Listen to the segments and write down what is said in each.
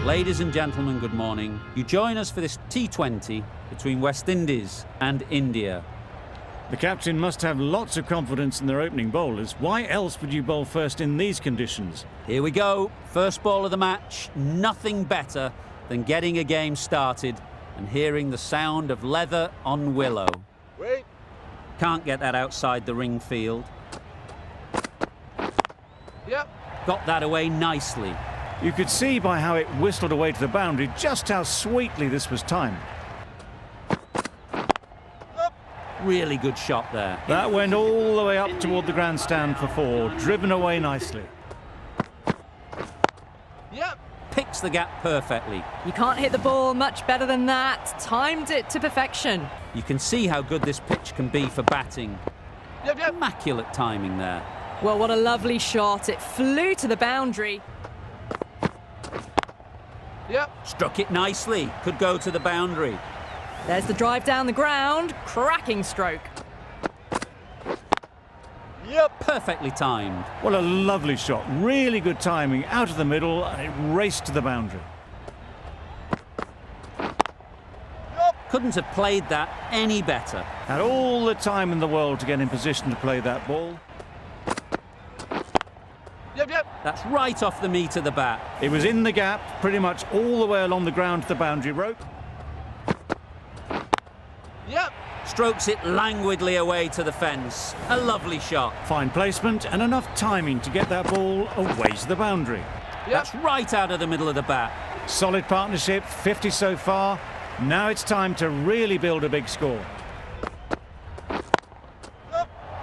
Ladies and gentlemen, good morning. You join us for this T20 between West Indies and India. The captain must have lots of confidence in their opening bowlers. Why else would you bowl first in these conditions? Here we go. First ball of the match. Nothing better than getting a game started and hearing the sound of leather on willow. Wait. Can't get that outside the ring field. Yep. Got that away nicely. You could see by how it whistled away to the boundary just how sweetly this was timed. Really good shot there. That went all the way up toward the grandstand for 4, driven away nicely. Yep. Picks the gap perfectly. You can't hit the ball much better than that. Timed it to perfection. You can see how good this pitch can be for batting. Yep. Immaculate timing there. Well, what a lovely shot. It flew to the boundary. Yep. Struck it nicely. Could go to the boundary. There's the drive down the ground. Cracking stroke. Yep. Perfectly timed. What a lovely shot. Really good timing out of the middle, and it raced to the boundary. Couldn't have played that any better. Had all the time in the world to get in position to play that ball. Yep. That's right off the meat of the bat. It was in the gap, pretty much all the way along the ground to the boundary rope. Yep. Strokes it languidly away to the fence. A lovely shot. Fine placement and enough timing to get that ball away to the boundary. Yep. That's right out of the middle of the bat. Solid partnership, 50 so far. Now it's time to really build a big score.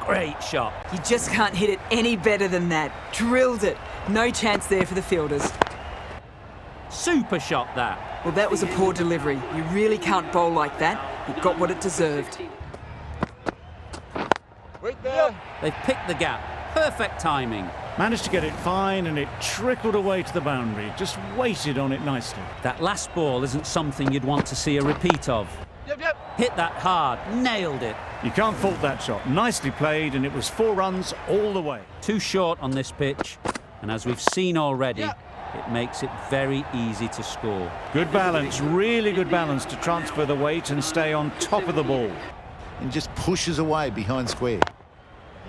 Great shot. You just can't hit it any better than that. Drilled it. No chance there for the fielders. Super shot that. Well, that was a poor delivery. You really can't bowl like that. It got what it deserved. Wait there. They've picked the gap. Perfect timing. Managed to get it fine and it trickled away to the boundary. Just waited on it nicely. That last ball isn't something you'd want to see a repeat of. Yep. Hit that hard. Nailed it. You can't fault that shot. Nicely played, and it was 4 runs all the way. Too short on this pitch. And as we've seen already, it makes it very easy to score. Good balance, really good balance to transfer the weight and stay on top of the ball. And just pushes away behind square.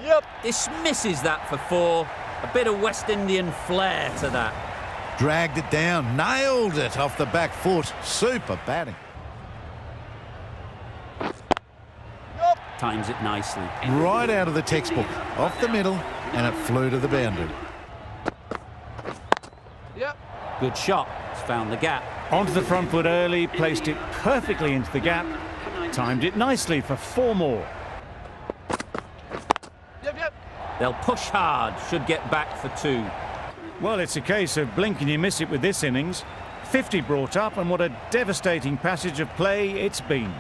Yep. Dismisses that for 4. A bit of West Indian flair to that. Dragged it down, nailed it off the back foot. Super batting. Times it nicely. Right out of the textbook, off the middle, and it flew to the boundary. Yep. Good shot. It's found the gap. Onto the front foot early, placed it perfectly into the gap. Timed it nicely for 4 more. Yep. They'll push hard. Should get back for 2. Well, it's a case of blink and you miss it with this innings. 50 brought up, and what a devastating passage of play it's been.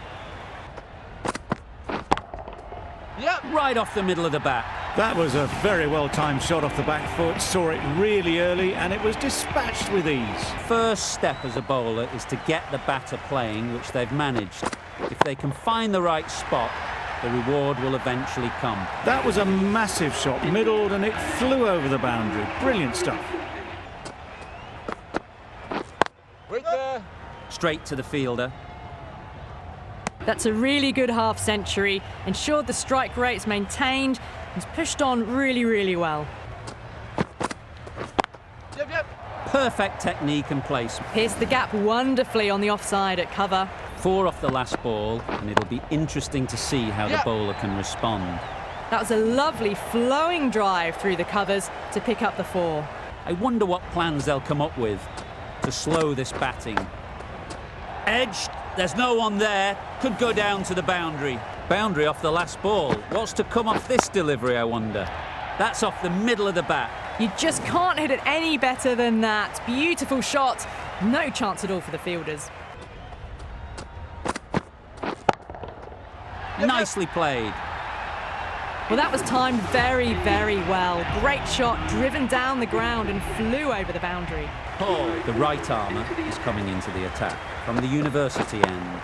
Yep. Right off the middle of the bat. That was a very well-timed shot off the back foot. Saw it really early, and it was dispatched with ease. First step as a bowler is to get the batter playing, which they've managed. If they can find the right spot, the reward will eventually come. That was a massive shot, middled, and it flew over the boundary. Brilliant stuff. Wait there. Straight to the fielder. That's a really good half-century. Ensured the strike rate's maintained. He's pushed on really, really well. Yep. Perfect technique and placement. Pierced the gap wonderfully on the offside at cover. 4 off the last ball, and it'll be interesting to see how the bowler can respond. That was a lovely flowing drive through the covers to pick up the 4. I wonder what plans they'll come up with to slow this batting. Edged. There's no one there. Could go down to the boundary. Boundary off the last ball. What's to come off this delivery, I wonder? That's off the middle of the bat. You just can't hit it any better than that. Beautiful shot. No chance at all for the fielders. Nicely played. Well, that was timed very, very well. Great shot, driven down the ground and flew over the boundary. Paul, the right armour, is coming into the attack from the university end.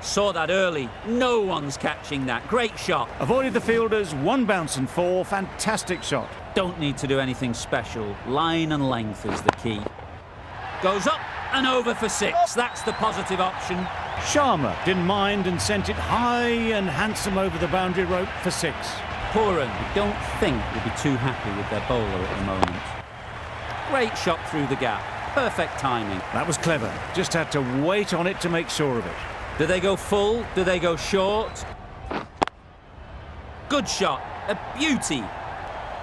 Saw that early. No one's catching that. Great shot. Avoided the fielders, 1 bounce and 4. Fantastic shot. Don't need to do anything special. Line and length is the key. Goes up and over for 6. That's the positive option. Sharma didn't mind and sent it high and handsome over the boundary rope for 6. Pooran, I don't think will be too happy with their bowler at the moment. Great shot through the gap. Perfect timing. That was clever. Just had to wait on it to make sure of it. Do they go full? Do they go short? Good shot. A beauty.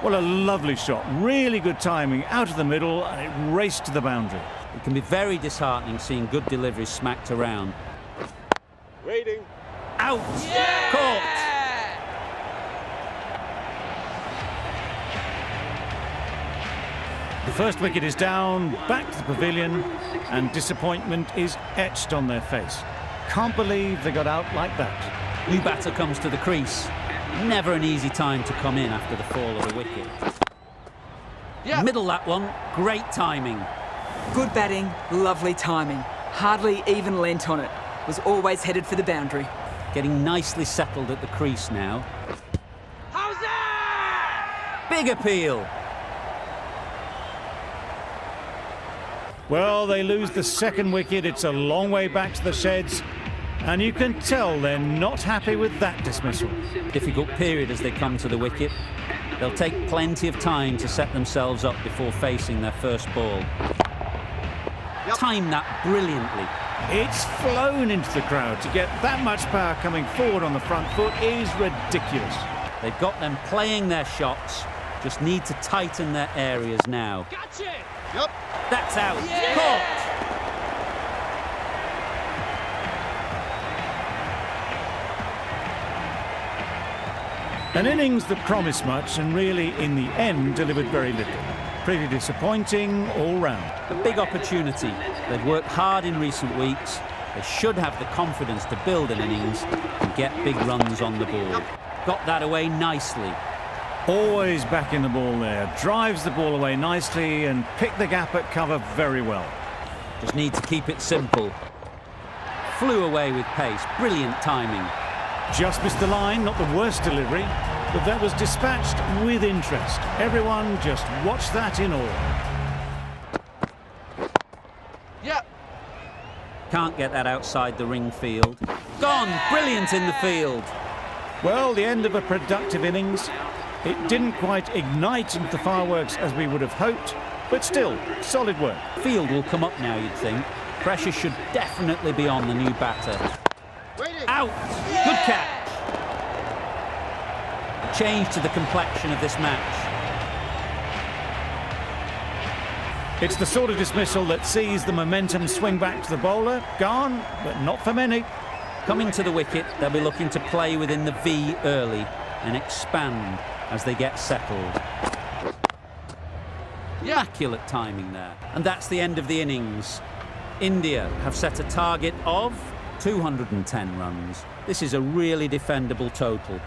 What a lovely shot. Really good timing. Out of the middle and it raced to the boundary. It can be very disheartening seeing good deliveries smacked around. Waiting. Out. Caught. The first wicket is down, back to the pavilion, and disappointment is etched on their face. Can't believe they got out like that. New batter comes to the crease. Never an easy time to come in after the fall of a wicket. Yeah. Middle that one. Great timing. Good batting, lovely timing. Hardly even lent on it. Was always headed for the boundary. Getting nicely settled at the crease now. Big appeal. Well, they lose the second wicket. It's a long way back to the sheds, and you can tell they're not happy with that dismissal. Difficult period as they come to the wicket. They'll take plenty of time to set themselves up before facing their first ball. Time that brilliantly. It's flown into the crowd. To get that much power coming forward on the front foot is ridiculous. They've got them playing their shots, just need to tighten their areas now. Yep. That's out. Caught. An innings that promised much and really, in the end, delivered very little. Pretty disappointing all round. A big opportunity. They've worked hard in recent weeks. They should have the confidence to build an innings and get big runs on the board. Got that away nicely. Always back in the ball there. Drives the ball away nicely and picked the gap at cover very well. Just need to keep it simple. Flew away with pace. Brilliant timing. Just missed the line, not the worst delivery, but that was dispatched with interest. Everyone just watched that in awe. Yeah. Can't get that outside the ring field. Gone. Brilliant in the field. Well, the end of a productive innings. It didn't quite ignite into the fireworks as we would have hoped, but still, solid work. Field will come up now, you'd think. Pressure should definitely be on the new batter. Waiting. Out. Good catch. A change to the complexion of this match. It's the sort of dismissal that sees the momentum swing back to the bowler. Gone, but not for many. Coming to the wicket, they'll be looking to play within the V early and expand as they get settled. Immaculate timing there. And that's the end of the innings. India have set a target of 210 runs. This is a really defendable total.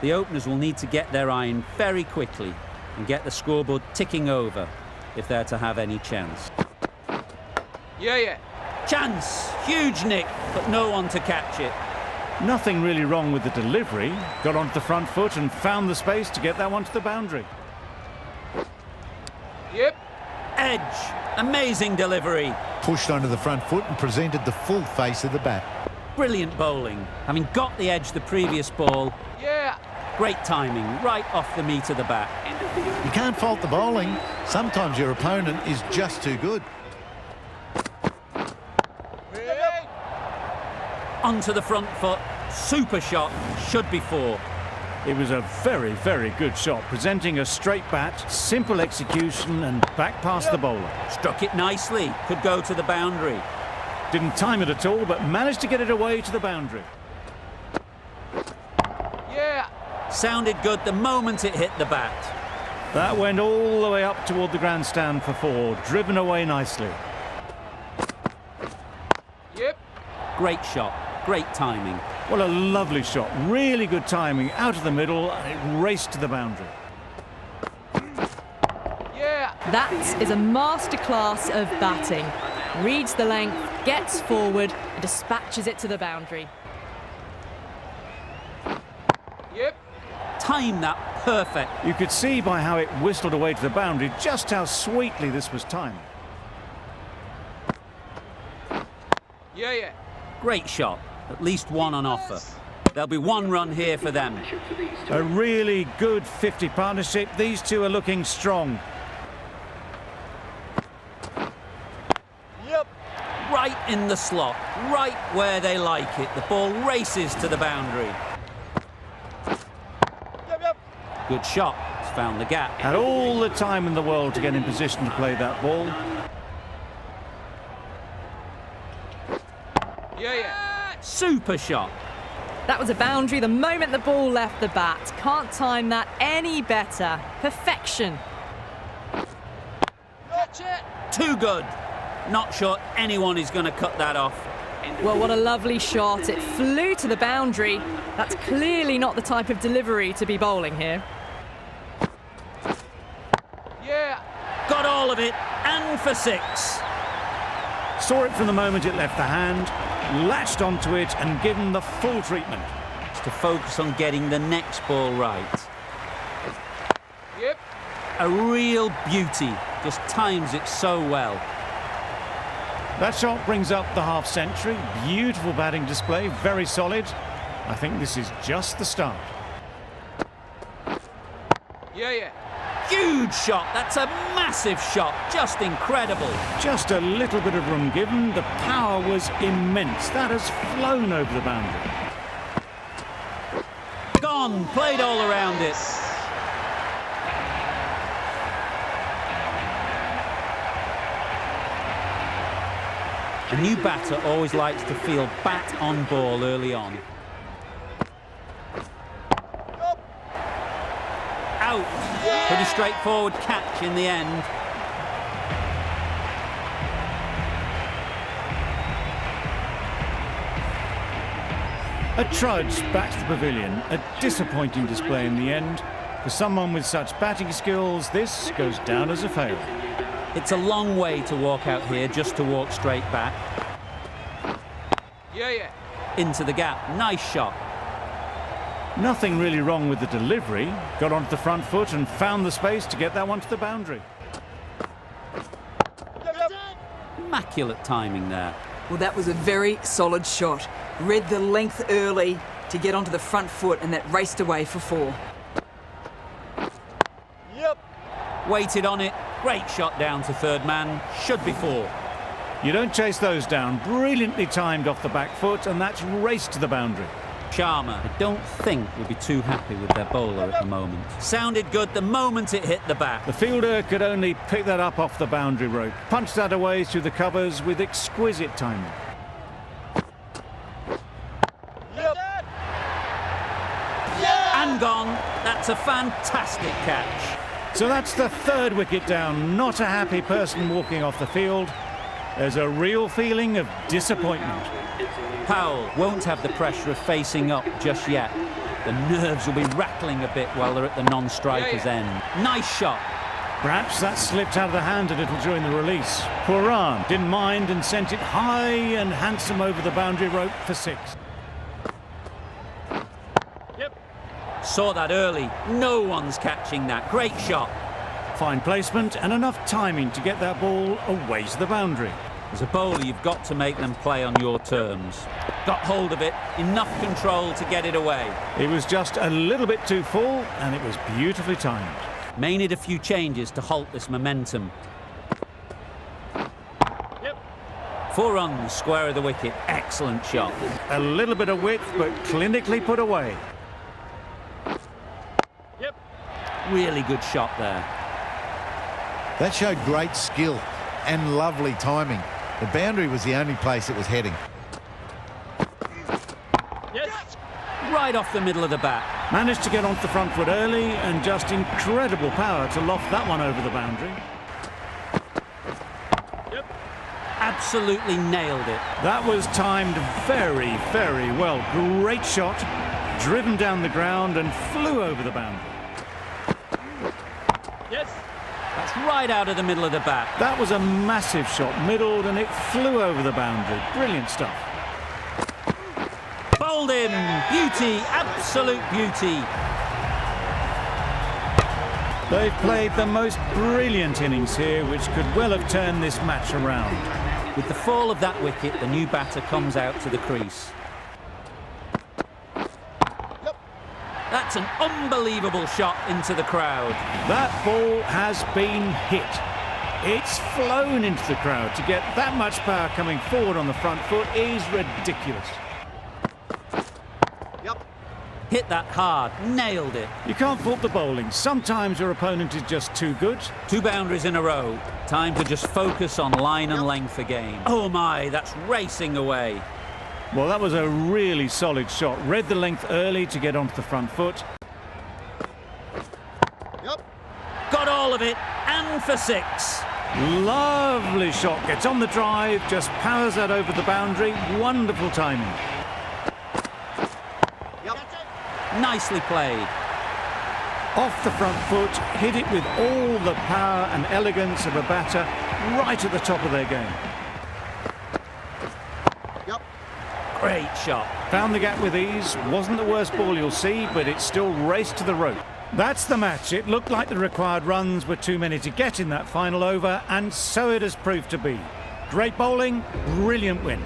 The openers will need to get their iron very quickly and get the scoreboard ticking over if they're to have any chance. Yeah. Chance! Huge nick, but no one to catch it. Nothing really wrong with the delivery. Got onto the front foot and found the space to get that one to the boundary. Yep. Edge. Amazing delivery. Pushed onto the front foot and presented the full face of the bat. Brilliant bowling. Having got the edge the previous ball, Yeah. great timing, right off the meat of the bat. You can't fault the bowling. Sometimes your opponent is just too good. Yep. Onto the front foot. Super shot. Should be 4. It was a very, very good shot, presenting a straight bat, simple execution and back past the bowler. Struck it nicely. Could go to the boundary. Didn't time it at all, but managed to get it away to the boundary. Yeah. Sounded good the moment it hit the bat. That went all the way up toward the grandstand for 4, driven away nicely. Yep. Great shot. Great timing. What a lovely shot. Really good timing, out of the middle, and it raced to the boundary. Yeah. That is a masterclass of batting. Reads the length, gets forward, and dispatches it to the boundary. Yep. Time that perfect. You could see by how it whistled away to the boundary just how sweetly this was timed. Yeah, yeah. Great shot. At least one on offer. There'll be one run here for them. A really good 50 partnership. These two are looking strong. Yep. Right in the slot, right where they like it. The ball races to the boundary. Yep, yep. Good shot. It's found the gap. Had all the time in the world to get in position to play that ball. Yeah, yeah. Super shot. That was a boundary the moment the ball left the bat. Can't time that any better. Perfection. Catch it. Too good. Not sure anyone is going to cut that off. Well, what a lovely shot. It flew to the boundary. That's clearly not the type of delivery to be bowling here. Yeah. Got all of it, and for 6. Saw it from the moment it left the hand, latched onto it and given the full treatment. It's to focus on getting the next ball right. Yep. A real beauty. Just times it so well. That shot brings up the half century. Beautiful batting display, very solid. I think this is just the start. Yeah, yeah. Huge shot. That's a massive shot. Just incredible. Just a little bit of room given. The power was immense. That has flown over the boundary. Gone. Played all around it. A new batter always likes to feel bat on ball early on. Out. Pretty straightforward catch in the end. A trudge back to the pavilion. A disappointing display in the end. For someone with such batting skills, this goes down as a fail. It's a long way to walk out here just to walk straight back. Yeah, yeah. Into the gap. Nice shot. Nothing really wrong with the delivery. Got onto the front foot and found the space to get that one to the boundary. Yep, yep. Immaculate timing there. Well, that was a very solid shot. Read the length early to get onto the front foot, and that raced away for 4. Yep. Waited on it. Great shot down to third man. Should be 4. You don't chase those down. Brilliantly timed off the back foot, and that's raced to the boundary. Sharma, I don't think will be too happy with their bowler at the moment. Sounded good the moment it hit the bat. The fielder could only pick that up off the boundary rope. Punched that away through the covers with exquisite timing. Yep. And gone. That's a fantastic catch. So that's the 3rd wicket down. Not a happy person walking off the field. There's a real feeling of disappointment. Powell won't have the pressure of facing up just yet. The nerves will be rattling a bit while they're at the non-striker's end. Nice shot. Perhaps that slipped out of the hand a little during the release. Pooran didn't mind and sent it high and handsome over the boundary rope for 6. Yep. Saw that early. No one's catching that. Great shot. Fine placement and enough timing to get that ball away to the boundary. As a bowler, you've got to make them play on your terms. Got hold of it, enough control to get it away. It was just a little bit too full and it was beautifully timed. May need a few changes to halt this momentum. Yep. 4 runs, square of the wicket. Excellent shot. A little bit of width, but clinically put away. Yep. Really good shot there. That showed great skill and lovely timing. The boundary was the only place it was heading. Yes. Right off the middle of the bat. Managed to get onto the front foot early and just incredible power to loft that one over the boundary. Yep. Absolutely nailed it. That was timed very, very well. Great shot, driven down the ground and flew over the boundary. Yes. That's right out of the middle of the bat. That was a massive shot, middled, and it flew over the boundary. Brilliant stuff. Bowled in. Beauty. Absolute beauty. They've played the most brilliant innings here, which could well have turned this match around. With the fall of that wicket, the new batter comes out to the crease. That's an unbelievable shot into the crowd. That ball has been hit. It's flown into the crowd. To get that much power coming forward on the front foot is ridiculous. Hit that hard, nailed it. You can't fault the bowling. Sometimes your opponent is just too good. 2 boundaries in a row. Time to just focus on line and length again. Oh my, that's racing away. Well, that was a really solid shot. Read the length early to get onto the front foot. Got all of it, and for 6. Lovely shot. Gets on the drive, just powers that over the boundary. Wonderful timing. Nicely played. Off the front foot, hit it with all the power and elegance of a batter right at the top of their game. Great shot. Found the gap with ease. Wasn't the worst ball you'll see, but it still raced to the rope. That's the match. It looked like the required runs were too many to get in that final over, and so it has proved to be. Great bowling, brilliant win.